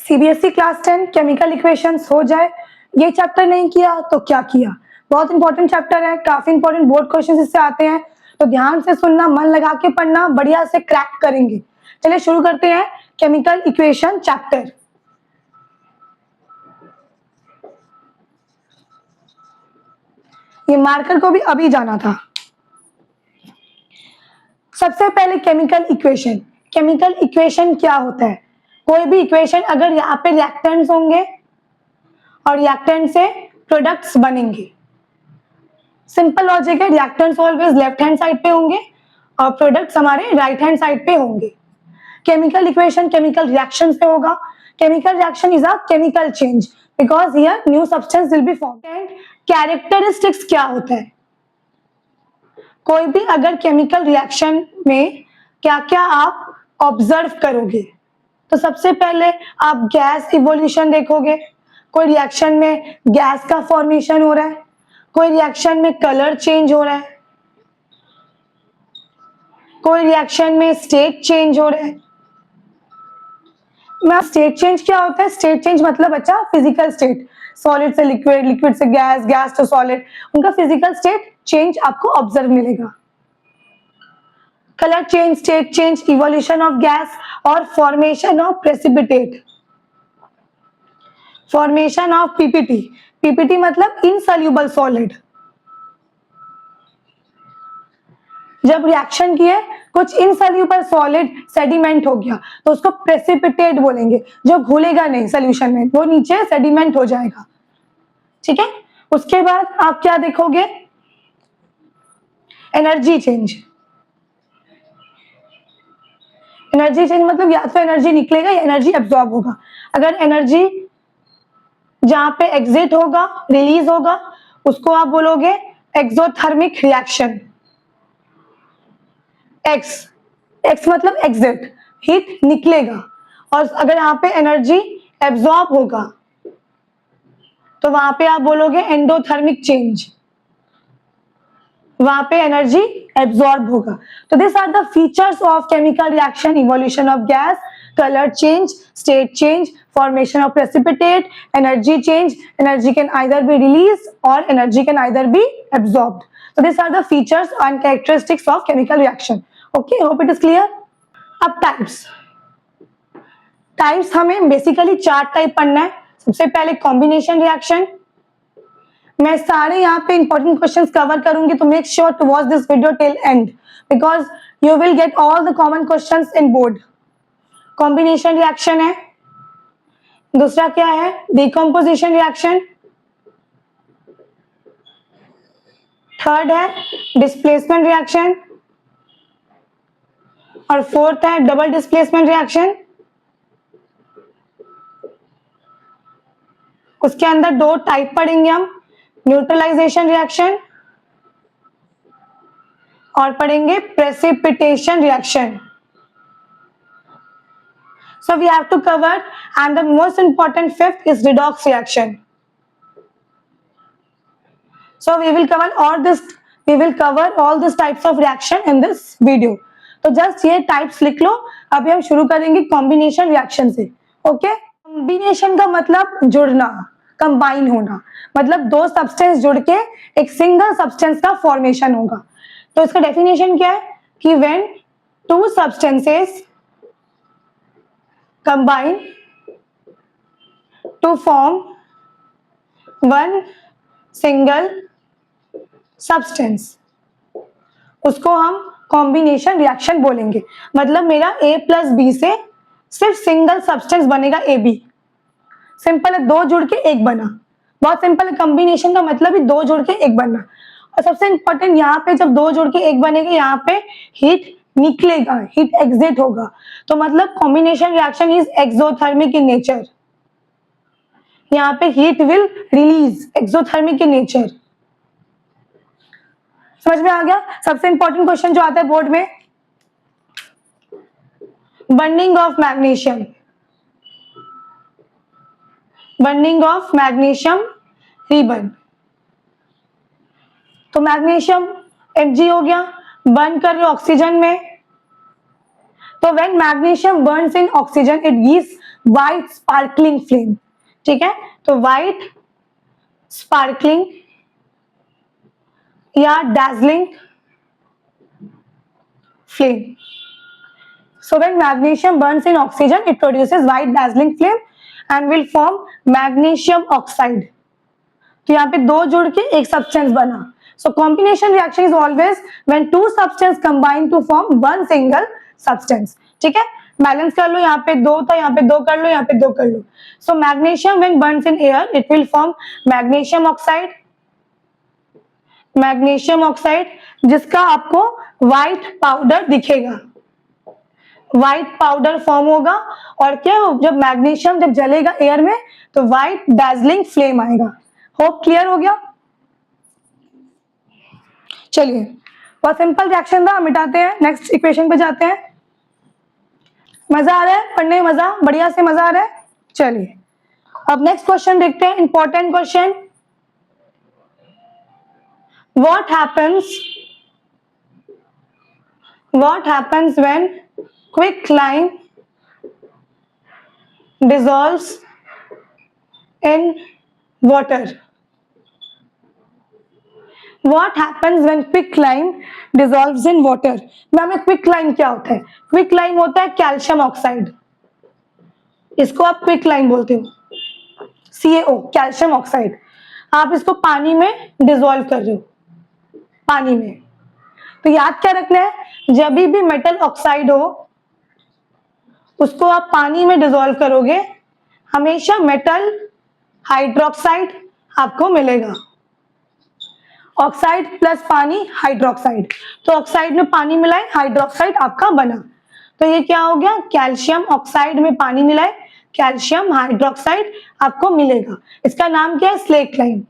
CBSE class 10 chemical equations हो जाए, ये चैप्टर नहीं किया तो क्या किया। बहुत इंपॉर्टेंट चैप्टर है, काफी इंपॉर्टेंट बोर्ड क्वेश्चन इससे आते हैं, तो ध्यान से सुनना, मन लगा के पढ़ना, बढ़िया से क्रैक करेंगे। चलिए शुरू करते हैं केमिकल इक्वेशन चैप्टर। ये मार्कर को भी अभी जाना था। सबसे पहले केमिकल इक्वेशन। केमिकल इक्वेशन क्या होता है? कोई भी इक्वेशन अगर यहाँ पे रिएक्टेंट्स होंगे और रिएक्टेंट से प्रोडक्ट्स बनेंगे। सिंपल लॉजिक है, reactants always left hand side पे होंगे और प्रोडक्ट्स हमारे राइट हैंड साइड पे होंगे। केमिकल इक्वेशन केमिकल रिएक्शन से होगा। Chemical reaction is a chemical change because here new substance will be formed. Characteristics क्या होता है? कोई भी अगर केमिकल रिएक्शन में क्या क्या आप ऑब्जर्व करोगे, तो सबसे पहले आप गैस इवोल्यूशन देखोगे। कोई रिएक्शन में गैस का फॉर्मेशन हो रहा है, कोई रिएक्शन में कलर चेंज हो रहा है, कोई रिएक्शन में स्टेट चेंज हो रहा है। स्टेट चेंज क्या होता है? स्टेट चेंज मतलब अच्छा फिजिकल स्टेट, सॉलिड से लिक्विड, लिक्विड से गैस, गैस टू सॉलिड, उनका फिजिकल स्टेट चेंज आपको ऑब्जर्व मिलेगा। Colour change, state change, evolution of gas और formation of precipitate, formation of PPT. PPT मतलब इनसॉल्युबल सॉलिड। जब रिएक्शन किए कुछ इनसॉल्युबल सॉलिड सेडिमेंट हो गया तो उसको प्रेसिपिटेट बोलेंगे, जो घुलेगा नहीं सॉल्यूशन में, वो नीचे सेडिमेंट हो जाएगा। ठीक है, उसके बाद आप क्या देखोगे? Energy change. एनर्जी चेंज मतलब या तो एनर्जी निकलेगा या एनर्जी एब्जॉर्ब होगा। अगर एनर्जी जहां पे एग्जिट होगा, रिलीज होगा, उसको आप बोलोगे एक्सोथर्मिक रिएक्शन। एक्स मतलब एग्जिट, हीट निकलेगा। और अगर यहाँ पे एनर्जी एब्जॉर्ब होगा तो वहां पे आप बोलोगे एंडोथर्मिक चेंज, वहां पे एनर्जी एब्जॉर्ब होगा। तो this are the features of chemical reaction: evolution of gas, color change, state change, formation of precipitate, energy change. Energy can either be released or energy can either be absorbed. So these are the features and characteristics of chemical reaction. Okay, hope it is clear. अब types. Types हमें basically 4 type पढ़ना है। सबसे पहले combination reaction. मैं सारे यहाँ पे important questions कवर करूंगी, तो make sure to watch this video till end because you will get all the common questions in board. Combination reaction है। दूसरा क्या है? Decomposition reaction. थर्ड है डिस्प्लेसमेंट रिएक्शन और फोर्थ है डबल डिस्प्लेसमेंट रिएक्शन। उसके अंदर 2 टाइप पढ़ेंगे हम, न्यूट्रलाइजेशन रिएक्शन और पढ़ेंगे precipitation reaction. So we have to cover, and the most important 5th is redox reaction. So we will cover all these types of reaction in this video. तो just ये types लिख लो। अभी हम शुरू करेंगे combination reaction से। Okay? Combination का मतलब जुड़ना, combine होना, मतलब 2 substance जुड़ के एक single substance का formation होगा। तो इसका definition क्या है कि when 2 substances combine to form one single substance, उसको हम कॉम्बिनेशन रिएक्शन बोलेंगे। मतलब मेरा A प्लस बी से सिर्फ सिंगल सब्सटेंस बनेगा AB। सिंपल है, 2 जुड़ के 1 बना। बहुत सिंपल है, कॉम्बिनेशन का मतलब ही 2 जुड़ के 1 बनना। और सबसे इंपॉर्टेंट यहाँ पे जब 2 जुड़ के 1 बनेगा, यहाँ पे हीट निकलेगा, हीट एग्जिट होगा, तो मतलब combination reaction is exothermic in nature. यहाँ पे heat will release, exothermic in nature. समझ में आ गया? सबसे इंपॉर्टेंट क्वेश्चन जो आता है बोर्ड में, burning of magnesium. Burning of magnesium ribbon. तो मैग्नीशियम Mg हो गया, बर्न कर रहे ऑक्सीजन में, तो when magnesium Burns in oxygen it gives white sparkling flame, ठीक है, तो व्हाइट स्पार्कलिंग या dazzling flame. So when magnesium burns in oxygen, it produces white dazzling flame and will form magnesium oxide. तो यहाँ पे दो जुड़ के एक सब्सटेंस बना. So combination reaction is always when two substances combine to form one single substance. ठीक है, बैलेंस कर लो, यहाँ पे दो था, यहाँ पे दो कर लो, यहाँ पे दो कर लो. So magnesium when burns in air, it will form magnesium oxide. Magnesium oxide जिसका आपको व्हाइट पाउडर दिखेगा, व्हाइट पाउडर फॉर्म होगा और क्या, जब मैग्नीशियम जब जलेगा एयर में तो व्हाइट dazzling फ्लेम आएगा. होप क्लियर हो गया. चलिए, बहुत सिंपल रिएक्शन था, मिटाते हैं, नेक्स्ट इक्वेशन पे जाते हैं. मजा आ रहा है पढ़ने में, मजा बढ़िया से मजा आ रहा है. चलिए अब नेक्स्ट क्वेश्चन देखते हैं, important question. What happens when quicklime dissolves in water? What happens when quicklime dissolves in water? Ma'am quicklime क्या होता है? क्विकलाइम होता है कैल्शियम ऑक्साइड, इसको आप क्विकलाइम बोलते हो, CaO कैल्शियम ऑक्साइड. आप इसको पानी में डिसॉल्व कर रहे हो, पानी में. तो याद क्या रखना है, जब भी मेटल ऑक्साइड हो उसको आप पानी में डिसॉल्व करोगे, हमेशा मेटल हाइड्रोक्साइड आपको मिलेगा. ऑक्साइड प्लस पानी हाइड्रोक्साइड, तो ऑक्साइड में पानी मिलाए, हाइड्रोक्साइड आपका बना. तो ये क्या हो गया, कैल्शियम ऑक्साइड में पानी मिलाए, कैल्शियम हाइड्रोक्साइड आपको मिलेगा. इसका नाम क्या है, स्लेक लाइम.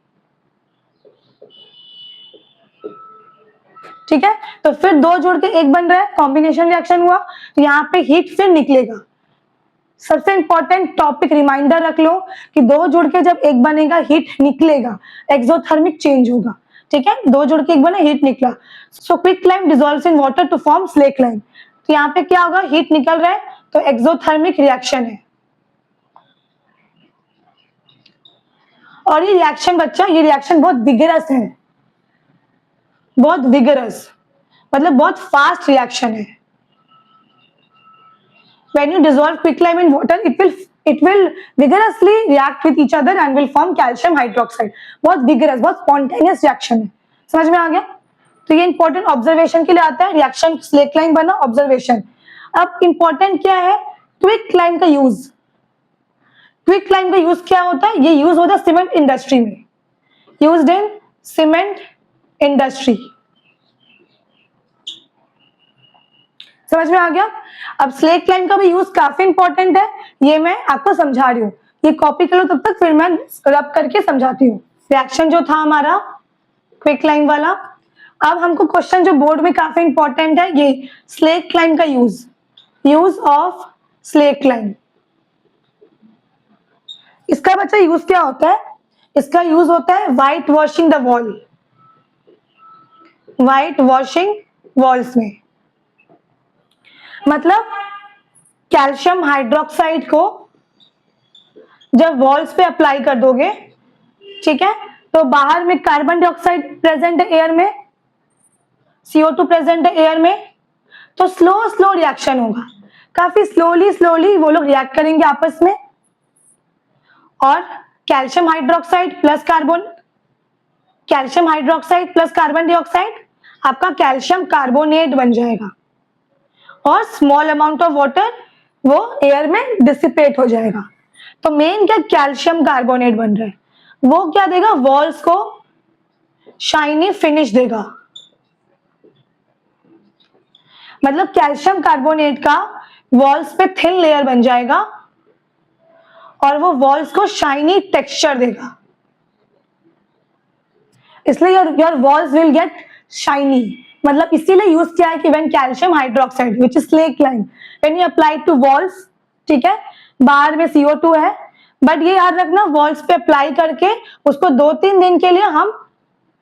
ठीक है, तो फिर दो जोड़ के एक बन रहा है, कॉम्बिनेशन रिएक्शन हुआ, तो यहाँ पे हीट फिर निकलेगा. सबसे इंपॉर्टेंट टॉपिक रिमाइंडर रख लो कि दो जुड़ के जब एक बनेगा हीट निकलेगा, एक्सोथर्मिक चेंज होगा. ठीक है, दो जुड़ के एक बना, हीट निकला. So quicklime dissolves in water to form slake lime. तो यहाँ पे क्या होगा, हीट निकल रहा है तो एक्सोथर्मिक रिएक्शन है. और ये रिएक्शन बच्चा, ये रिएक्शन बहुत विगरस है, बहुत विगरस मतलब बहुत फास्ट रिएक्शन है. When you dissolve quicklime in water, it will vigorously react with each other and will form calcium hydroxide. बहुत vigorous, बहुत spontaneous reaction है. समझ में आ गया? तो ये important observation के लिए आता है, reaction slake line बना, observation. अब important क्या है, quicklime का use. quicklime का use क्या होता है, ये use होता है सीमेंट इंडस्ट्री में, used in सीमेंट इंडस्ट्री. समझ में आ गया? अब स्लेक लाइम का भी यूज काफी इंपॉर्टेंट है, ये मैं आपको समझा रही हूँ, ये कॉपी कर लो तब तक, फिर मैं रब करके समझाती हूँ. रिएक्शन जो था हमारा क्विक लाइम वाला. अब हमको क्वेश्चन जो बोर्ड में काफी इंपॉर्टेंट है, ये स्लेक लाइम का यूज ऑफ स्लेक लाइम. इसका बच्चा यूज क्या होता है, इसका यूज होता है white washing the wall, white washing walls में. मतलब कैल्शियम हाइड्रोक्साइड को जब वॉल्स पे अप्लाई कर दोगे, ठीक है, तो बाहर में कार्बन डाइऑक्साइड प्रेजेंट है एयर में, CO2 प्रेजेंट है एयर में, तो स्लो रिएक्शन होगा, काफी स्लोली वो लोग रिएक्ट करेंगे आपस में. और calcium hydroxide plus carbon dioxide आपका कैल्शियम कार्बोनेट बन जाएगा, और स्मॉल अमाउंट ऑफ वाटर वो एयर में डिसिपेट हो जाएगा. तो मेन क्या, कैल्शियम कार्बोनेट बन रहा है, वो क्या देगा, वॉल्स को शाइनी फिनिश देगा. मतलब कैल्शियम कार्बोनेट का वॉल्स पे थिन लेयर बन जाएगा और वो वॉल्स को शाइनी टेक्सचर देगा, इसलिए your walls will get shiny. मतलब इसीलिए यूज किया है कि when calcium hydroxide which is slake lime, when you apply to walls, ठीक है, बाहर में CO2 है, बट ये याद रखना वॉल्स पे अप्लाई करके उसको 2-3 दिन के लिए हम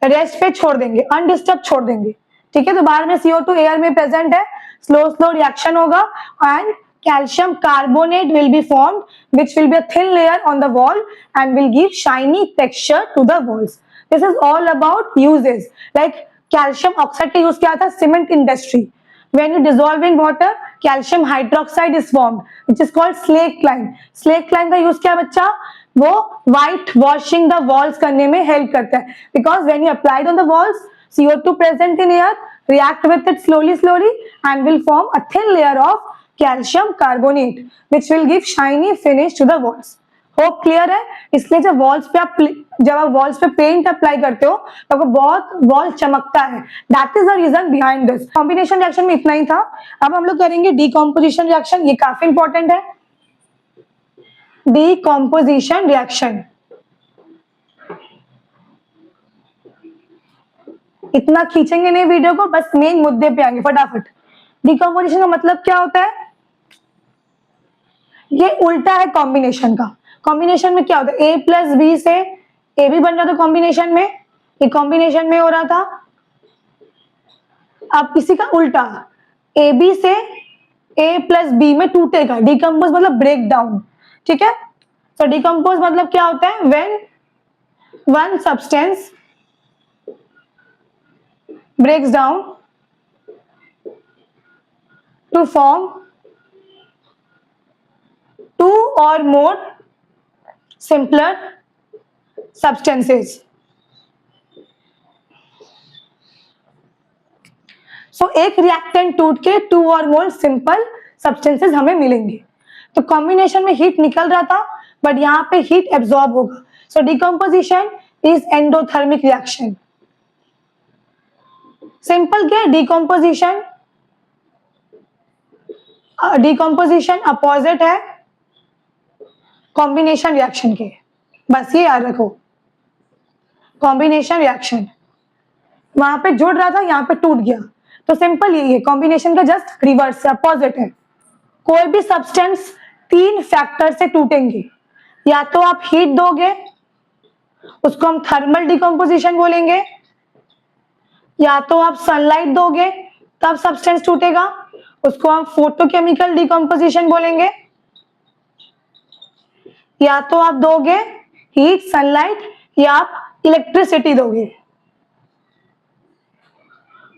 रेस्ट पे छोड़ देंगे, अनडिस्टर्ब छोड़ देंगे. ठीक है, तो बाहर में CO2 एयर में प्रेजेंट है, स्लो स्लो रिएक्शन होगा and calcium carbonate will be formed, which will be a thin layer on the wall and will give shiny texture to the walls. This is all about uses. Like calcium oxide का use क्या था? Cement industry. When you dissolve in water, calcium hydroxide is formed, which is called slake lime. Slake lime का use क्या बच्चा? वो white washing the walls करने में help करता है. Because when you apply it on the walls, CO2 present in air react with it slowly and will form a thin layer of calcium carbonate which will give shiny finish to the walls. Hope clear है? इसलिए जब walls पे paint apply करते हो तो आपको बहुत wall चमकता है. That is the reason behind this. Combination reaction में इतना ही था. अब हम लोग करेंगे डीकॉम्पोजिशन रिएक्शन. ये काफी इंपॉर्टेंट है. डीकॉम्पोजिशन रिएक्शन इतना खींचेंगे नहीं वीडियो को, बस मेन मुद्दे पे आएंगे फटाफट. डीकॉम्पोजिशन का मतलब क्या होता है? ये उल्टा है कॉम्बिनेशन का. कॉम्बिनेशन में क्या होता है? ए प्लस बी से ए भी बन रहा था कॉम्बिनेशन में, ये कॉम्बिनेशन में हो रहा था. अब इसी का उल्टा ए बी से ए प्लस बी में टूटेगा. डिकम्पोज मतलब ब्रेक डाउन. ठीक है. तो डिकम्पोज मतलब क्या होता है? When one substance breaks down to form two or more simpler substances. So एक रिएक्टेंट टूट के टू और मोर सिंपल सब्सटेंसेस हमें मिलेंगे. तो कॉम्बिनेशन में हीट निकल रहा था बट यहाँ पे हीट एब्जॉर्ब होगा. So decomposition is endothermic reaction. Simple क्या? डिकम्पोजिशन अपोजिट है कॉम्बिनेशन रिएक्शन के. बस ये याद रखो. कॉम्बिनेशन रिएक्शन वहां पे जुड़ रहा था, यहाँ पे टूट गया. तो सिंपल यही है. कॉम्बिनेशन का जस्ट रिवर्स है, अपोजिट है. कोई भी सब्सटेंस तीन फैक्टर से टूटेंगे. या तो आप हीट दोगे, उसको हम थर्मल डिकम्पोजिशन बोलेंगे. या तो आप सनलाइट दोगे तब सब्सटेंस टूटेगा, उसको हम फोटोकेमिकल डिकम्पोजिशन बोलेंगे. या तो आप दोगे हीट, सनलाइट, या आप इलेक्ट्रिसिटी दोगे,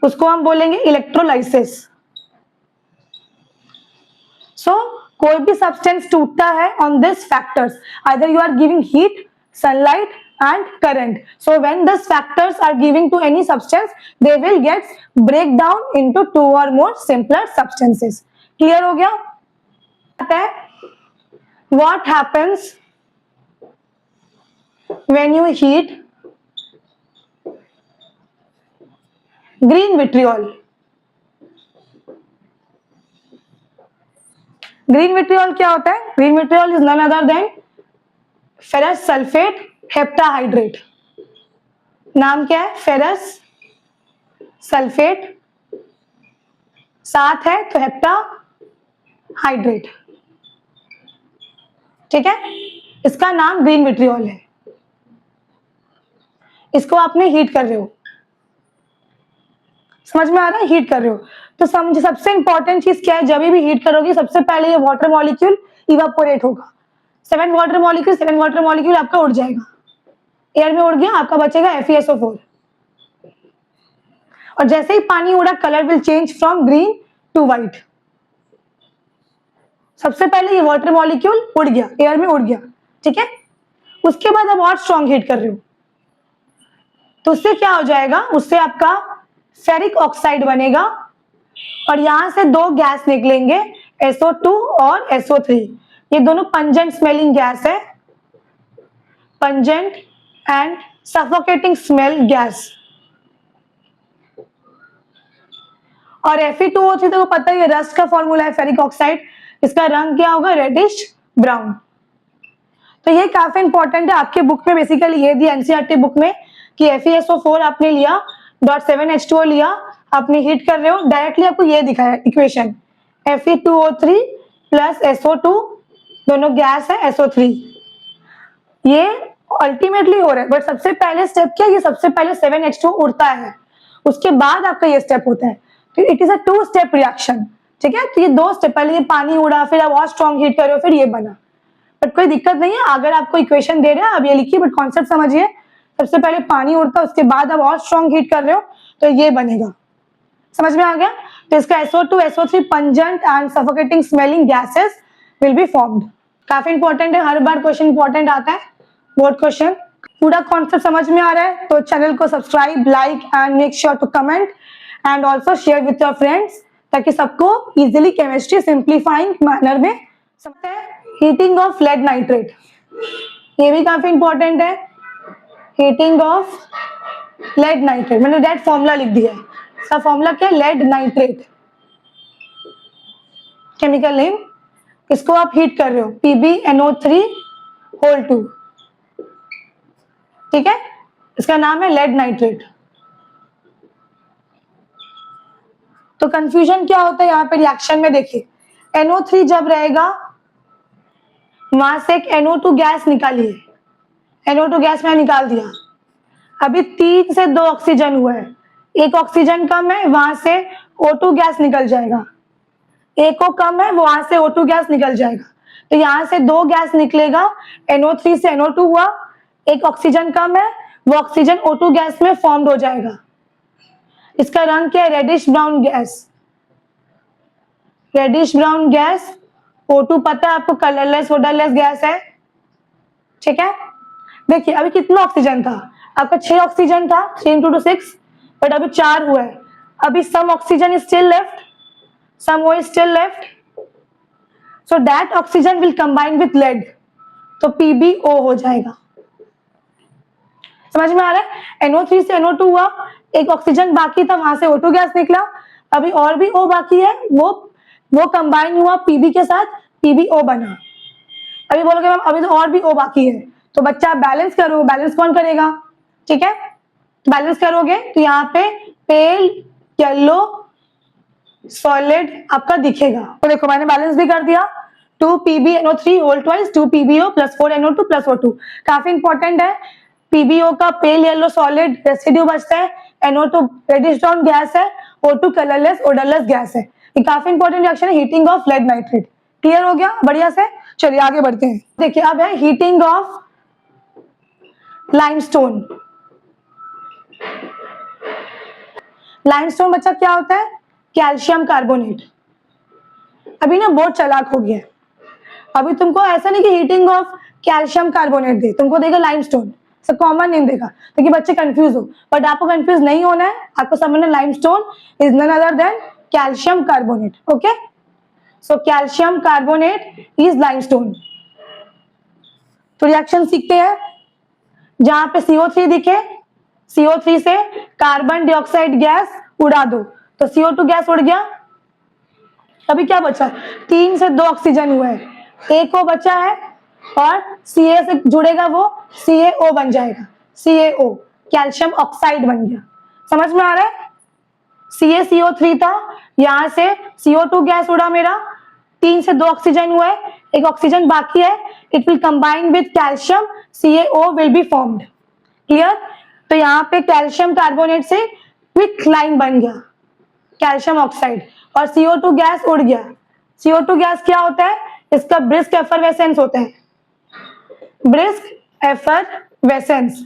उसको हम बोलेंगे इलेक्ट्रोलाइसिस. सो कोई भी सब्सटेंस टूटता है on this factors. Either you are giving heat, sunlight and current. So when these factors are giving to any substance, they will get break down into two or more simpler substances. Clear हो गया? What happens when you heat green vitriol? Green vitriol क्या होता है? Green vitriol is none other than ferrous sulfate heptahydrate. नाम क्या है? Ferrous sulphate, साथ है तो हेप्टाहाइड्रेट. ठीक है. इसका नाम ग्रीन विट्रियोल है. इसको आपने हीट कर रहे हो. समझ में आ रहा है? हीट कर रहे हो तो समझ. सबसे इंपॉर्टेंट चीज क्या है? जब भी हीट करोगे सबसे पहले ये वाटर मॉलिक्यूल इवापोरेट होगा. 7 वाटर मॉलिक्यूल आपका उड़ जाएगा, एयर में उड़ गया, आपका बचेगा FeSO4. और जैसे ही पानी उड़ा, colour will change from green to white. सबसे पहले ये वाटर मॉलिक्यूल उड़ गया, एयर में उड़ गया. ठीक है. उसके बाद आप और स्ट्रॉन्ग हीट कर रहे हो तो उससे क्या हो जाएगा? उससे आपका फेरिक ऑक्साइड बनेगा और यहां से दो गैस निकलेंगे, SO2 और SO3. ये दोनों पंजेंट स्मेलिंग गैस है, pungent and suffocating smell gas. और Fe2O3 तो पता ही है, रस्ट का फॉर्मूला है फेरिक ऑक्साइड. इसका रंग क्या होगा? Reddish brown. तो ये काफी इंपॉर्टेंट है. आपके बुक में बेसिकली ये दिया, एनसीईआरटी बुक में, कि FeSO4 आपने लिया, .7H2O लिया, आपने हीट कर रहे हो, डायरेक्टली आपको ये दिखाया इक्वेशन, Fe2O3 प्लस SO2, दोनों गैस है, SO3. ये अल्टीमेटली हो रहा है. बट सबसे पहले स्टेप क्या है? ये सबसे पहले 7H2O उड़ता है, उसके बाद आपका ये स्टेप होता है. तो it is a 2 step reaction, ठीक है। तो ये 2 स्टेप, पहले ये पानी उड़ा, फिर आप और स्ट्रॉन्ग हीट करो, फिर ये बना। बट कोई दिक्कत नहीं है, अगर आपको इक्वेशन दे रहे हैं अब ये लिखिए, बट कॉन्सेप्ट समझिए। सबसे पहले पानी उड़ता है, उसके बाद आप और स्ट्रॉन्ग हीट कर रहे हो तो ये बनेगा। समझ में आ गया? तो इसका SO2 SO3 pungent and suffocating smelling gases will be formed. काफी इंपॉर्टेंट है, हर बार क्वेश्चन इंपॉर्टेंट आता है, बोर्ड क्वेश्चन। पूरा कॉन्सेप्ट समझ में आ रहा है तो चैनल को subscribe, like and make sure to comment and also share with your friends, ताकि सबको इजिली केमिस्ट्री सिंप्लीफाइंग मैनर में समझते हैं। हीटिंग ऑफ लेड नाइट्रेट, ये भी काफी इंपॉर्टेंट है। हीटिंग ऑफ लेड नाइट्रेट, मैंने डायरेक्ट फॉर्मूला लिख दिया है। इसका फॉर्मूला क्या है? Lead nitrate, chemical name. इसको आप हीट कर रहे हो, PbNO3(2), ठीक है। इसका नाम है लेड नाइट्रेट। तो कंफ्यूजन क्या होता है यहाँ पे रिएक्शन में? देखिए, NO3 जब रहेगा, वहां से एक NO2 गैस निकालिए, NO2 गैस में निकाल दिया। अभी 3 से 2 ऑक्सीजन हुआ है, एक ऑक्सीजन कम है, वहां से O2 गैस निकल जाएगा। एक और कम है, वहां से O2 गैस निकल जाएगा। तो यहाँ से 2 गैस निकलेगा, NO3 से NO2 हुआ, एक ऑक्सीजन कम है, वो ऑक्सीजन O2 गैस में फॉर्म्ड हो जाएगा। इसका रंग क्या है? Reddish brown gas, reddish brown gas. O2 पता है आपको, कलरलेस ओडरलेस गैस है, ठीक है। देखिए अभी कितना ऑक्सीजन था? आपका 6 ऑक्सीजन था, 3 × 6, बट अभी 4 हुआ है। अभी some oxygen is still left, some O is still left, so that oxygen will combine with lead, तो PbO हो जाएगा। समझ में आ रहा है? NO3 से NO2 हुआ, एक ऑक्सीजन बाकी था, वहां से O2 गैस निकला, अभी और भी O बाकी है, वो कंबाइन हुआ PB के साथ, PbO बना। अभी बोलोगे मैम अभी तो और भी O बाकी है, तो बच्चा बैलेंस करो, बैलेंस कौन करेगा? ठीक है, बैलेंस करोगे तो यहाँ पे पेल येलो सॉलिड आपका दिखेगा। तो देखो मैंने बैलेंस भी कर दिया, 2PbNO3(2), 2PbO + 4NO2 + O2। काफी इंपॉर्टेंट है, PbO का पेल येलो सॉलिड रेसिड्यू बचता है, NO2 रेडिश ब्राउन गैस है, O2 कलरलेस ओडरलेस गैस है। ये काफी इंपॉर्टेंट रिएक्शन है, heating of lead nitrate. Clear हो गया बढ़िया से? चलिए आगे बढ़ते हैं। देखिए अब है हीटिंग ऑफ लाइमस्टोन। लाइमस्टोन बच्चा क्या होता है? Calcium carbonate. अभी ना बहुत चालाक हो गया है, अभी तुमको ऐसा नहीं कि हीटिंग ऑफ कैल्शियम कार्बोनेट दे, तुमको देगा लाइमस्टोन, सब कॉमन नेम देगा, ताकि बच्चे कंफ्यूज हो। बट आपको कंफ्यूज नहीं होना है, आपको समझना limestone is none other than calcium carbonate. Okay, so calcium carbonate is limestone. तो रिएक्शन सीखते हैं, जहां पे CO3 दिखे, CO3 से कार्बन डाइऑक्साइड गैस उड़ा दो, तो CO2 गैस उड़ गया। अभी क्या बचा? 3 से 2 ऑक्सीजन हुआ है, एक O बचा है, और Ca से जुड़ेगा वो CaO बन जाएगा, CaO कैल्शियम ऑक्साइड बन गया। समझ में आ रहा है? CaCO3 था, यहां से CO2 गैस उड़ा मेरा, 3 से 2 ऑक्सीजन हुआ है, एक ऑक्सीजन बाकी है, it will combine with calcium, CaO will be formed. Clear? तो यहाँ पे कैल्शियम कार्बोनेट से क्विक लाइन बन गया, कैल्शियम ऑक्साइड, और CO2 गैस उड़ गया। CO2 गैस क्या होता है? इसका ब्रिस्क एफरवेसेंस होता है, brisk effervescence,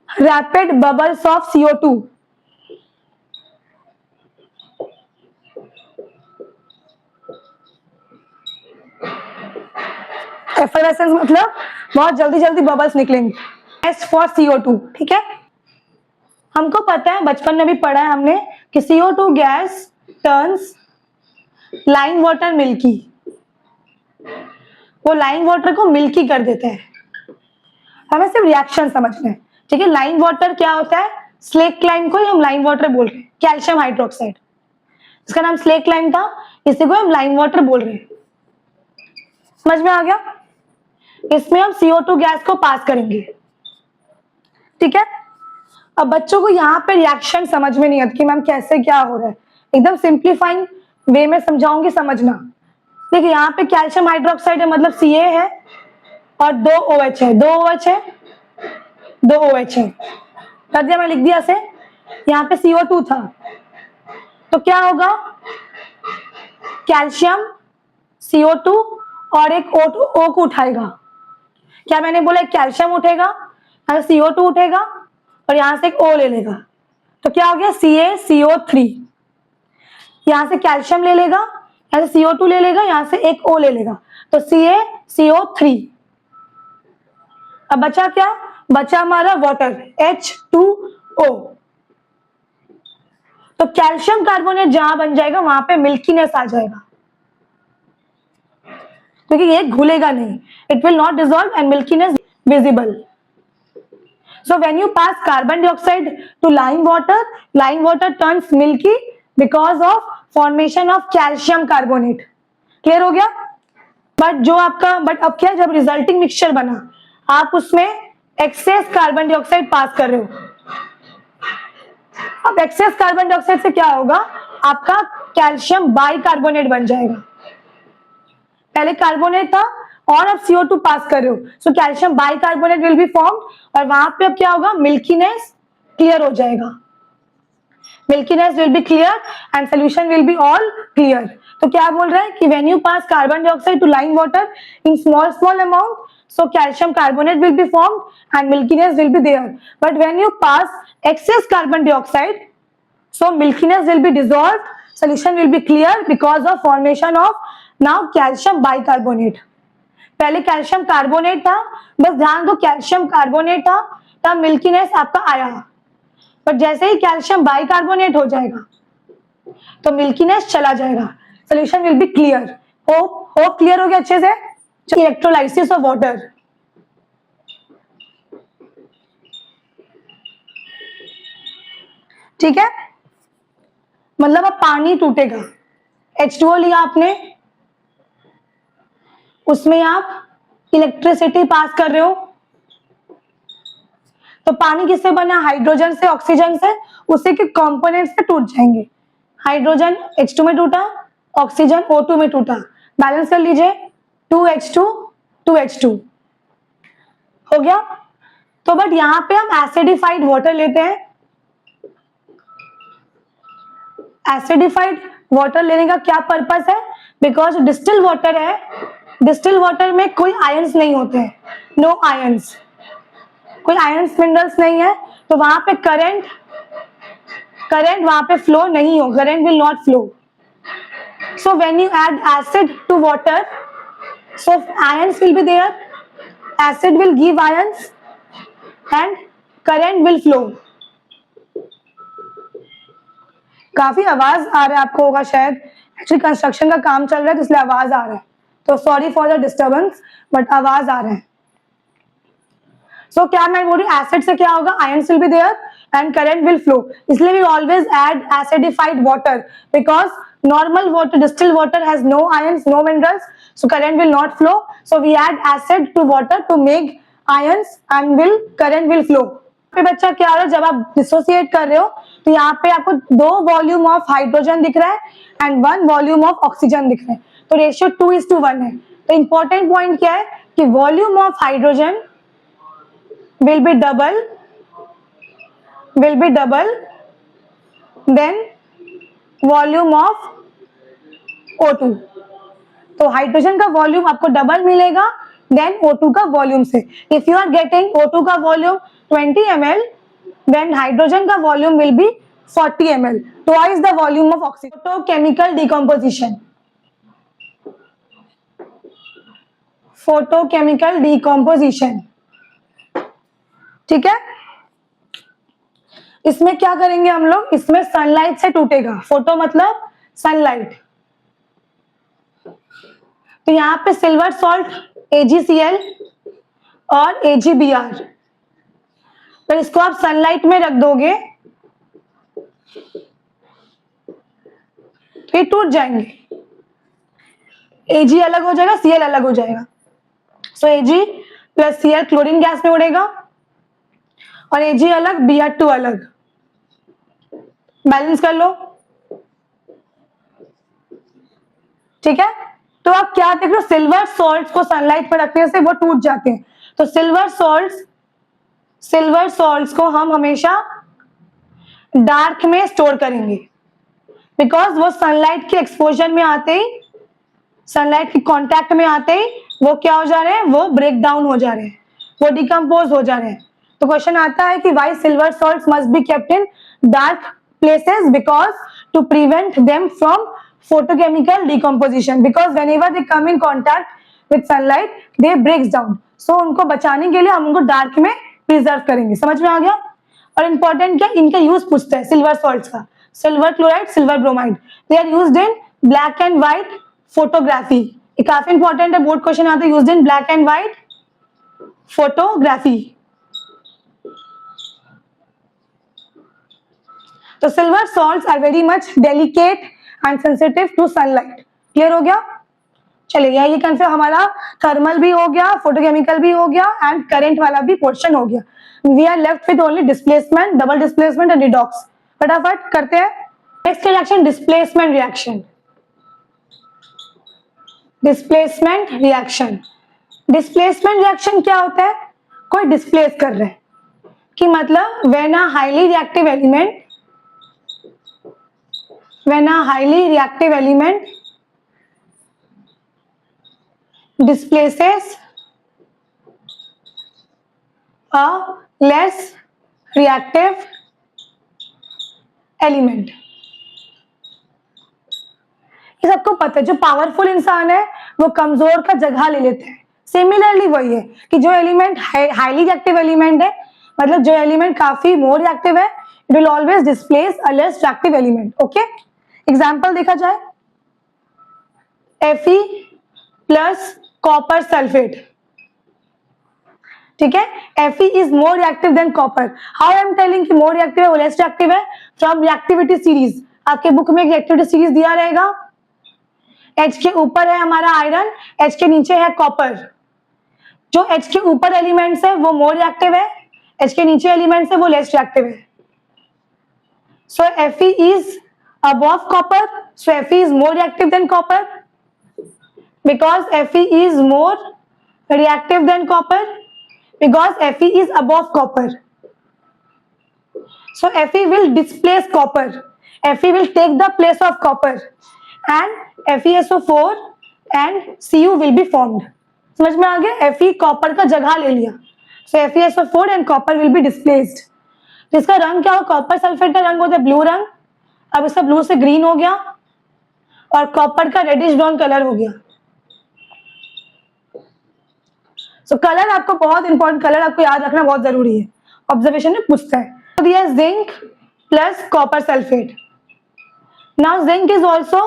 rapid bubbles of CO2। Effervescence मतलब बहुत जल्दी जल्दी बबल्स निकलेंगे। एस फॉर CO2, ठीक है। हमको पता है, बचपन में भी पढ़ा है हमने कि CO2 gas turns lime water milky, वो लाइम वाटर को मिल्की कर देते हैं। हमें सिर्फ रिएक्शन समझना है, ठीक है। लाइम वाटर क्या होता है? स्लेक लाइम को ही हम लाइम वाटर बोल रहे हैं, कैल्शियम हाइड्रोक्साइड, इसका नाम स्लेक लाइम था, इसी को हम लाइम वाटर बोल रहे हैं। समझ में आ गया? इसमें हम CO2 गैस को पास करेंगे, ठीक है। अब बच्चों को यहाँ पे रिएक्शन समझ में नहीं आती कि मैम कैसे क्या हो रहा है, एकदम सिंप्लीफाइंग वे में समझाऊंगी, समझना। देखिए यहाँ पे कैल्शियम हाइड्रोक्साइड है, मतलब Ca है, और 2 OH है, 2 OH है, 2 OH है, कर दिया मैं, लिख दिया से। यहाँ पे CO2 था, तो क्या होगा, कैल्शियम CO2 और एक O को उठाएगा। क्या मैंने बोला, एक कैल्शियम उठेगा, यहाँ से CO2 उठेगा और यहाँ से एक O ले लेगा, तो क्या हो गया, CaCO3। यहाँ से कैल्शियम ले लेगा, यहाँ से CO2 ले लेगा, यहाँ से एक O ले लेगा, तो CaCO3। अब बचा क्या, बचा हमारा वाटर H2O। तो कैल्शियम कार्बोनेट जहां बन जाएगा वहां पे मिल्कीनेस आ जाएगा, क्योंकि ये घुलेगा नहीं, it will not dissolve and milkiness visible. So when you pass carbon dioxide to lime water turns milky because of formation of calcium carbonate। Clear हो गया। बट अब क्या, जब रिजल्टिंग मिक्सचर बना, आप उसमें एक्सेस कार्बन डाइऑक्साइड पास कर रहे हो। अब एक्सेस कार्बन डाइऑक्साइड से क्या होगा, आपका कैल्शियम बाइकार्बोनेट बन जाएगा। पहले कार्बोनेट था और अब CO2 पास कर रहे हो, so calcium bicarbonate will be formed और वहां पे अब क्या होगा, मिल्कीनेस क्लियर हो जाएगा। Milkiness will be clear and solution will be all clear. तो क्या बोल रहा है कि when you pass carbon dioxide to lime water in small amount, so calcium carbonate will be formed and milkiness will be there, but when you pass excess carbon dioxide, so milkiness will be dissolved, solution will be clear because of formation of now calcium bicarbonate। पहले calcium carbonate था, बस ध्यान दो calcium carbonate था, तब milkiness आपका आया, पर जैसे ही कैल्शियम बाइकार्बोनेट हो जाएगा तो मिल्कीनेस चला जाएगा, solution will be clear. Hope clear हो गया अच्छे से। इलेक्ट्रोलाइसिस ऑफ वाटर, ठीक है, मतलब अब पानी टूटेगा। H2O लिया आपने, उसमें आप इलेक्ट्रिसिटी पास कर रहे हो, तो पानी किससे बना, हाइड्रोजन से, ऑक्सीजन से, उसी के कंपोनेंट्स से टूट जाएंगे। हाइड्रोजन H2 में टूटा, ऑक्सीजन O2 में टूटा, बैलेंस कर लीजिए, 2H2 2H2 हो गया। तो बट यहां पे हम एसिडिफाइड वाटर लेते हैं। एसिडिफाइड वाटर लेने का क्या पर्पस है, बिकॉज डिस्टिल वाटर है, डिस्टिल वाटर में कोई आयंस नहीं होते हैं, नो आयंस, कोई आयंस मिनरल्स नहीं है, तो वहां पे करंट वहां पे फ्लो नहीं हो, current will not flow. So when you add acid to water, so ions will be there, acid will give ions and current will flow। काफी आवाज आ रहा है आपको होगा शायद, एक्चुअली कंस्ट्रक्शन का काम चल रहा है तो इसलिए आवाज आ रहा है, तो sorry for the disturbance, but आवाज आ रहा है। सो क्या मैं बोल रही हूँ, एसिड से क्या होगा, ions will be there and current will flow, इसलिए we always add acidified water, because normal water, distilled water has no ions, no minerals, so current will not flow, so we add acid to water to make ions and current will flow। पे बच्चा क्या हो रहा है, जब आप dissociate कर रहे हो तो यहाँ पे आपको 2 वॉल्यूम ऑफ हाइड्रोजन दिख रहा है एंड 1 वॉल्यूम ऑफ ऑक्सीजन दिख रहा है, तो रेशियो 2:1 है। तो इंपॉर्टेंट पॉइंट क्या है कि volume of hydrogen will be double then volume of O2। तो हाइड्रोजन का वॉल्यूम आपको डबल मिलेगा देन O2 का वॉल्यूम से। If you are getting O2 का वॉल्यूम 20 ml, देन हाइड्रोजन का volume will be 40 ml, twice the volume of oxygen. Photochemical decomposition, photochemical decomposition, ठीक है। इसमें क्या करेंगे हम लोग, इसमें सनलाइट से टूटेगा, फोटो मतलब सनलाइट, तो यहाँ पे सिल्वर सॉल्ट AgCl और AgBr, तो इसको आप सनलाइट में रख दोगे तो ये टूट जाएंगे, Ag अलग हो जाएगा, Cl अलग हो जाएगा, सो Ag plus Cl chlorine gas में उड़ेगा और Ag अलग Br2 अलग, बैलेंस कर लो, ठीक है। तो आप क्या देख रहे हो, सिल्वर सॉल्ट को सनलाइट पर रखने से वो टूट जाते हैं, तो सिल्वर सॉल्ट्स को हम हमेशा डार्क में स्टोर करेंगे, बिकॉज वो सनलाइट के एक्सपोजर में आते ही, सनलाइट के कांटेक्ट में आते ही वो क्या हो जा रहे हैं, वो ब्रेक डाउन हो जा रहे हैं, वो डिकम्पोज हो जा रहे हैं। तो क्वेश्चन आता है कि why silver salts must be kept in dark places, because to prevent them from photochemical decomposition, because whenever they come in contact with sunlight they breaks down, so उनको बचाने के लिए हम उनको डार्क में प्रिजर्व करेंगे। समझ में आ गया? और इंपॉर्टेंट क्या, इनका यूज पूछता है सिल्वर सॉल्ट्स का, silver chloride, silver bromide, they are used in black and white photography. ये काफी इंपॉर्टेंट है, बोर्ड क्वेश्चन आता है, used in black and white photography. तो silver salts are very much delicate and sensitive to sunlight. Clear हो गया? चलिए ये कंफर्म, हमारा थर्मल भी हो गया, फोटोकेमिकल भी हो गया एंड करंट वाला भी पोर्शन हो गया। We are left with only displacement, double displacement and redox. फटाफट करते हैं। Next reaction displacement reaction. Displacement reaction, displacement reaction क्या होता है? कोई डिस्प्लेस कर रहा है, कि मतलब when a highly reactive element, when a highly reactive element displaces a less reactive element। ये सबको पता है, जो पावरफुल इंसान है वो कमजोर का जगह ले लेते हैं। सिमिलरली वही है कि जो एलिमेंट हाईली रिएक्टिव एलिमेंट है, मतलब जो एलिमेंट काफी मोर रिएक्टिव है, it will always displace a less reactive element. Okay, example देखा जाए, Fe प्लस कॉपर सल्फेट, ठीक है। Fe is more reactive than copper. How I am telling कि मोर रिएक्टिव है, वो लेस रिएक्टिव है? फ्रॉम रिएक्टिविटी सीरीज, आपके book में एक रिएक्टिविटी सीरीज दिया रहेगा। H के ऊपर है हमारा आयरन, H के नीचे है कॉपर। जो H के ऊपर एलिमेंट्स है वो मोर रिएक्टिव है, H के नीचे एलिमेंट्स है वो लेस रिएक्टिव है। सो Fe is above copper, so Fe is more reactive than copper, because Fe is more reactive than copper, because Fe is above copper, so Fe will displace copper, Fe will take the place of copper and FeSO4 and Cu will be formed। समझ में आ गया? Fe copper का जगह ले लिया, so FeSO4 and copper will be displaced। जिसका रंग क्या हो, कॉपर सल्फेट का रंग होता है ब्लू रंग, अब इसका ब्लू से ग्रीन हो गया और कॉपर का रेडिश ब्राउन कलर हो गया। सो कलर आपको बहुत इंपॉर्टेंट, कलर आपको याद रखना बहुत जरूरी है, ऑब्जर्वेशन में पूछता है। तो दिया zinc plus copper sulphate. Now zinc is also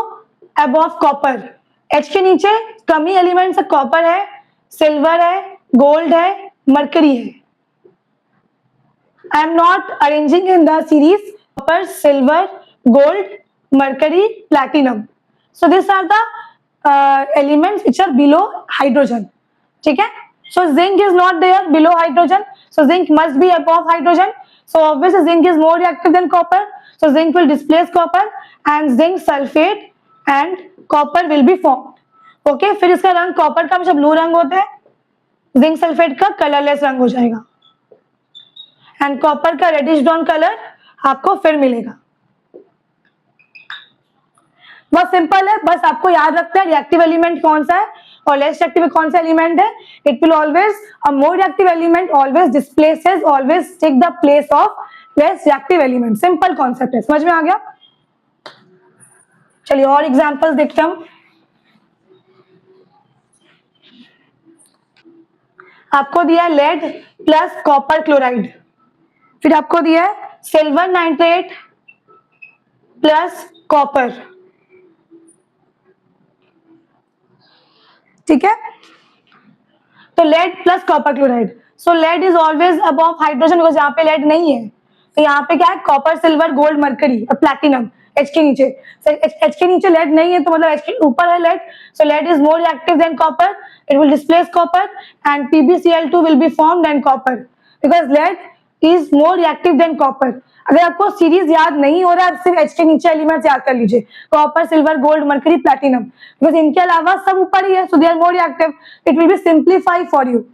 above copper, H के नीचे कमी एलिमेंट से कॉपर है, सिल्वर है, गोल्ड है, मरकरी है। I am not arranging in the series copper, silver, gold, mercury, platinum, so these are the elements which are below hydrogen। ठीक है, so zinc is not there below hydrogen, so zinc must be above hydrogen, so obviously zinc is more reactive than copper, so zinc will displace copper and zinc sulfate and copper will be formed। okay, फिर इसका रंग copper का हमेशा blue रंग होता है, zinc sulphate का colourless रंग हो जाएगा एंड कॉपर का रेडिश ब्राउन कलर आपको फिर मिलेगा। बहुत सिंपल है, बस आपको याद रखना है रिएक्टिव एलिमेंट कौन सा है और लेस रिएक्टिव कौन सा एलिमेंट है। It will always, a more reactive element always displaces, always take the place of less reactive element. Simple concept है, समझ में आ गया? चलिए और एग्जांपल्स देखते हम। आपको दिया है लेड प्लस कॉपर क्लोराइड, फिर आपको दिया है सिल्वर नाइट्रेट प्लस कॉपर। ठीक है, तो lead plus copper chloride, so lead is always above hydrogen, because यहाँ पे लेड नहीं है, तो यहाँ पे क्या है कॉपर, सिल्वर, गोल्ड, मरकरी और प्लैटिनम। एच के नीचे, एच के नीचे लेड नहीं है तो मतलब एच के ऊपर है lead, so lead is more reactive than copper, it will displace copper and PbCl2 will be formed then copper, because lead is more reactive than copper. अगर आपको सीरीज याद नहीं हो रहा है, आप सिर्फ एच के नीचे एलिमेंट्स याद कर लीजिए, copper, silver, gold, mercury, platinum, because इनके अलावा सब ऊपर ही है, so they are more reactive. It will be simplify for you.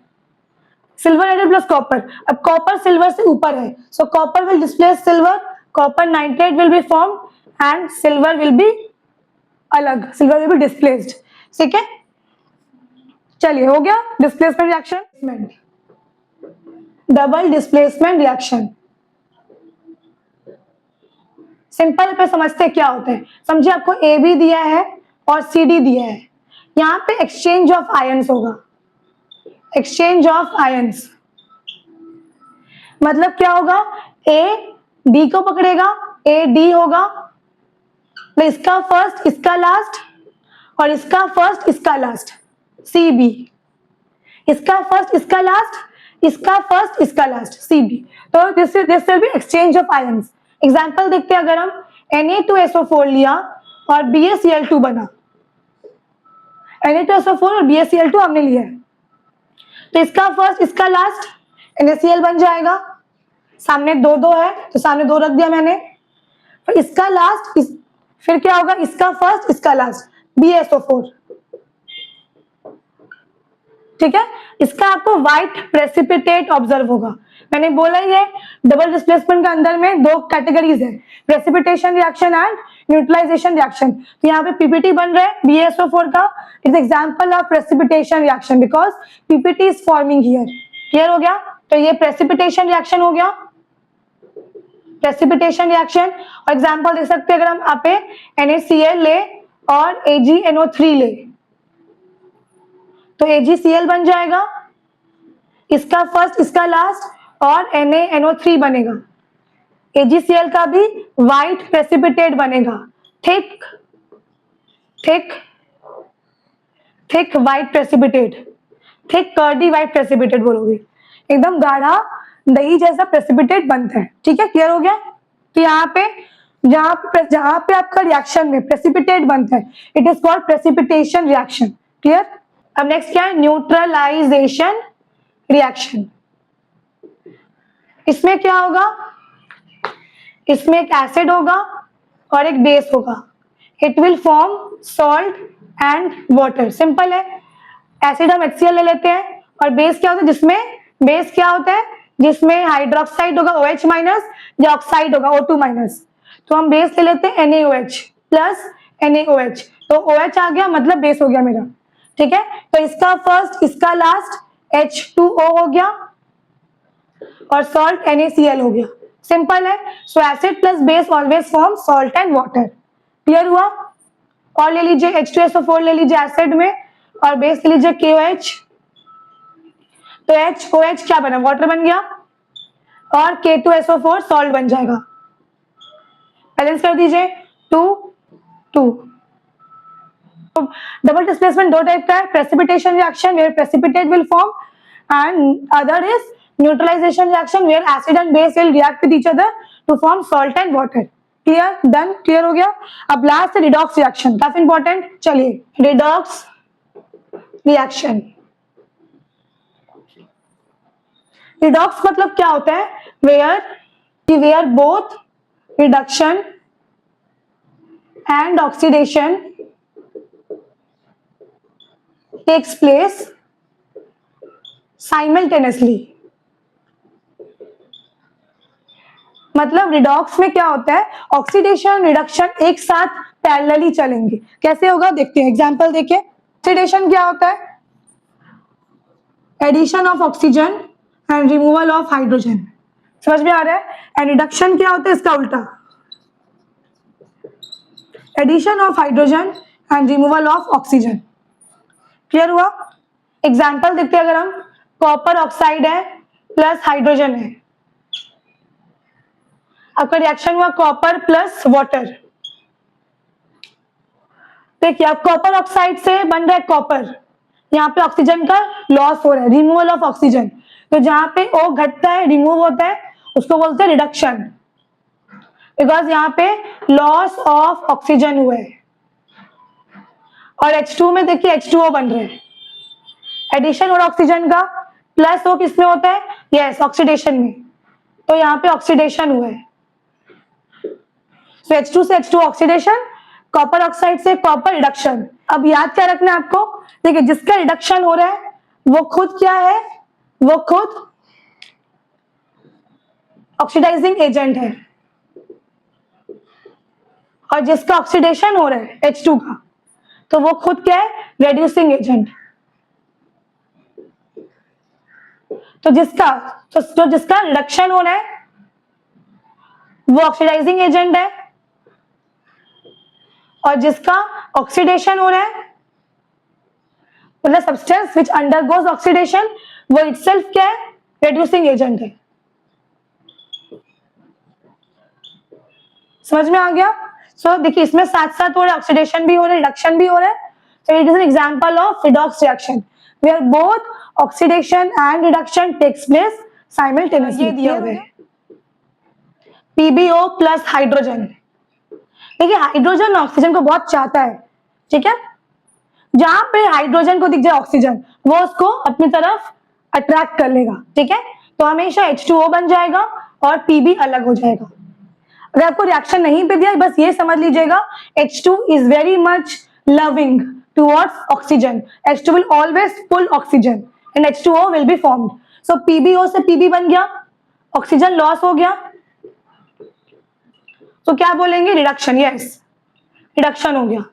Silver nitrate plus copper, अब कॉपर सिल्वर से ऊपर है, so copper will displace silver, copper nitrate will be form and silver will be अलग, silver will be displaced. ठीक है, चलिए हो गया displacement reaction. Double displacement reaction simple पे समझते क्या होते हैं। समझिए आपको ए बी दिया है और सी डी दिया है, यहाँ पे एक्सचेंज ऑफ आयंस होगा। एक्सचेंज ऑफ आयंस मतलब क्या होगा, ए डी को पकड़ेगा, ए डी होगा, तो इसका फर्स्ट इसका लास्ट और इसका फर्स्ट इसका लास्ट, सी बी, इसका फर्स्ट इसका लास्ट, इसका फर्स्ट इसका लास्ट, सी बी। तो this will be exchange of ions. Example देखते हैं, अगर हम Na2SO4 लिया और BaCl2 बना, Na2SO4 और BaCl2 हमने लिया है, तो इसका फर्स्ट इसका लास्ट NaCl बन जाएगा। सामने दो दो है तो सामने दो रख दिया मैंने, फिर इसका लास्ट फिर क्या होगा, इसका फर्स्ट इसका लास्ट BaSO4। ठीक है, इसका आपको व्हाइट प्रेसिपिटेट ऑब्जर्व होगा। मैंने बोला ही है डबल डिस्प्लेसमेंट के अंदर में दो कैटेगरीज है, precipitation reaction and neutralisation reaction. तो यहाँ पे पीपीटी बन रहा है BaSO4 का, is example of precipitation reaction because PPT is forming here. Clear हो गया, तो ये प्रेसिपिटेशन रिएक्शन हो गया, प्रेसिपिटेशन रिएक्शन। और एग्जांपल देख सकते हैं, अगर हम यहाँ पे NaCl ले और AgNO3 ले तो AgCl बन जाएगा, इसका फर्स्ट इसका लास्ट और NaNO3 बनेगा। AgCl का भी व्हाइट प्रेसिपिटेट बनेगा, thick thick thick white precipitate, thick curdy white precipitate बोलोगे, एकदम गाढ़ा दही जैसा प्रेसिपिटेट बनता है। ठीक है, क्लियर हो गया। तो यहाँ पे जहां पे आपका रिएक्शन में प्रेसिपिटेट बनता है, it is called precipitation reaction. Clear. अब नेक्स्ट क्या है, न्यूट्रलाइजेशन रिएक्शन। इसमें क्या होगा, इसमें एक एसिड होगा और एक बेस होगा, it will form salt and water. Simple है, एसिड हम HCl ले लेते हैं और बेस क्या होता है, जिसमें बेस क्या होता है, जिसमें हाइड्रोक्साइड होगा OH माइनस या ऑक्साइड होगा O2 माइनस। तो हम बेस ले लेते हैं NaOH प्लस NaOH, तो OH आ गया मतलब बेस हो गया मेरा। ठीक है, तो इसका फर्स्ट इसका लास्ट H2O हो गया और सॉल्ट NaCl हो गया। सिंपल है। सो acid plus base always form salt and water. Clear हुआ। और ले लीजिए H2SO4 ले लीजिए एसिड में और बेस ले लीजिए KOH, तो HOH क्या बना, वाटर बन गया और K2SO4 सॉल्ट बन जाएगा। बैलेंस कर दीजिए 2 2। डबल डिस्प्लेसमेंट दो टाइप का है, precipitation reaction where precipitate will form and other is neutralisation reaction where acid and base will react with each other to form salt and water. Clear, done, clear हो गया। अब last है redox reaction, काफी important. चलिए redox reaction. Redox मतलब क्या होता है, where both reduction and oxidation takes place simultaneously। मतलब रिडॉक्स में क्या होता है, ऑक्सीडेशन रिडक्शन एक साथ पैरेलली चलेंगे। कैसे होगा देखते हैं, एग्जांपल देखिए। ऑक्सीडेशन क्या होता है, addition of oxygen and removal of hydrogen, समझ में आ रहा है। एंड रिडक्शन क्या होता है, इसका उल्टा, addition of hydrogen and removal of oxygen. Clear हुआ। एग्जाम्पल देखते हैं, अगर हम कॉपर ऑक्साइड है प्लस हाइड्रोजन है, आपका रिएक्शन हुआ कॉपर प्लस वाटर। देखिए अब कॉपर ऑक्साइड से बन रहा है कॉपर, यहाँ पे ऑक्सीजन का लॉस हो रहा है, रिमूवल ऑफ ऑक्सीजन। तो जहां पे O घटता है, रिमूव होता है, उसको बोलते हैं रिडक्शन, बिकॉज यहाँ पे लॉस ऑफ ऑक्सीजन हुआ है। और H2 में देखिए H2O बन रहे हैं, एडिशन और ऑक्सीजन का, प्लस O किसमें होता है, यस ऑक्सीडेशन में, तो यहाँ पे ऑक्सीडेशन हुआ है। सो H2 से H2 ऑक्सीडेशन, कॉपर ऑक्साइड से कॉपर रिडक्शन। अब याद क्या रखना है आपको, देखिए जिसका रिडक्शन हो रहा है वो खुद क्या है, वो खुद ऑक्सीडाइजिंग एजेंट है। और जिसका ऑक्सीडेशन हो रहा है H2 का, तो वो खुद क्या है, रेड्यूसिंग एजेंट। तो जिसका रिडक्शन हो रहा है वो ऑक्सीडाइजिंग एजेंट है, और जिसका ऑक्सीडेशन हो रहा है मतलब सब्सटेंस विच अंडरगोज ऑक्सीडेशन, वो इटसेल्फ क्या है, रेड्यूसिंग एजेंट है। समझ में आ गया? सो देखिए इसमें साथ साथ हो रहा है, ऑक्सीडेशन भी हो रहा है, रिडक्शन भी हो रहा है। So it is an example of redox reaction where both oxidation and reduction takes place simultaneously. ये दिया हुआ है PbO प्लस हाइड्रोजन। देखिए हाइड्रोजन ऑक्सीजन को बहुत चाहता है, ठीक है। जहां पे हाइड्रोजन को दिख जाए ऑक्सीजन, वो उसको अपनी तरफ अट्रैक्ट कर लेगा, ठीक है। तो हमेशा H2O बन जाएगा और Pb अलग हो जाएगा। अगर आपको रिएक्शन नहीं पे दिया, बस ये समझ लीजिएगा H2 is very much loving towards oxygen. H2 will always pull oxygen and H2O will be formed. So PbO से Pb बन गया, ऑक्सीजन लॉस हो गया, तो क्या बोलेंगे, रिडक्शन। यस, रिडक्शन हो गया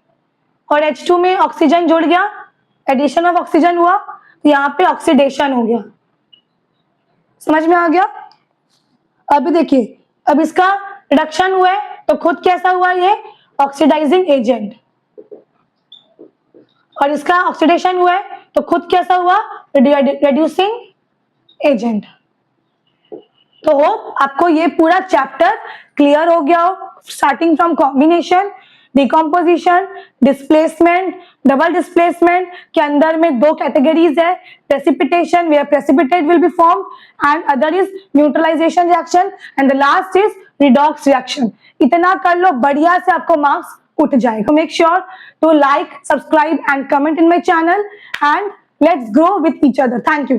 और H2 में ऑक्सीजन जुड़ गया, एडिशन ऑफ ऑक्सीजन हुआ, तो यहाँ पे ऑक्सीडेशन हो गया। समझ में आ गया? अभी देखिए, अब इसका रिडक्शन हुआ है तो खुद कैसा हुआ, ये ऑक्सीडाइजिंग एजेंट, और इसका ऑक्सीडेशन हुआ है तो खुद कैसा हुआ, रेड्यूसिंग एजेंट। तो होप आपको ये पूरा चैप्टर क्लियर हो गया हो, starting from combination, decomposition, displacement, double displacement के अंदर में दो कैटेगरीज है, precipitation where precipitate will be formed and other is neutralisation reaction and the last is redox reaction. इतना कर लो, बढ़िया से आपको मार्क्स उठ जाएगा। Make sure to like, subscribe and comment in my channel and let's grow with each other. Thank you.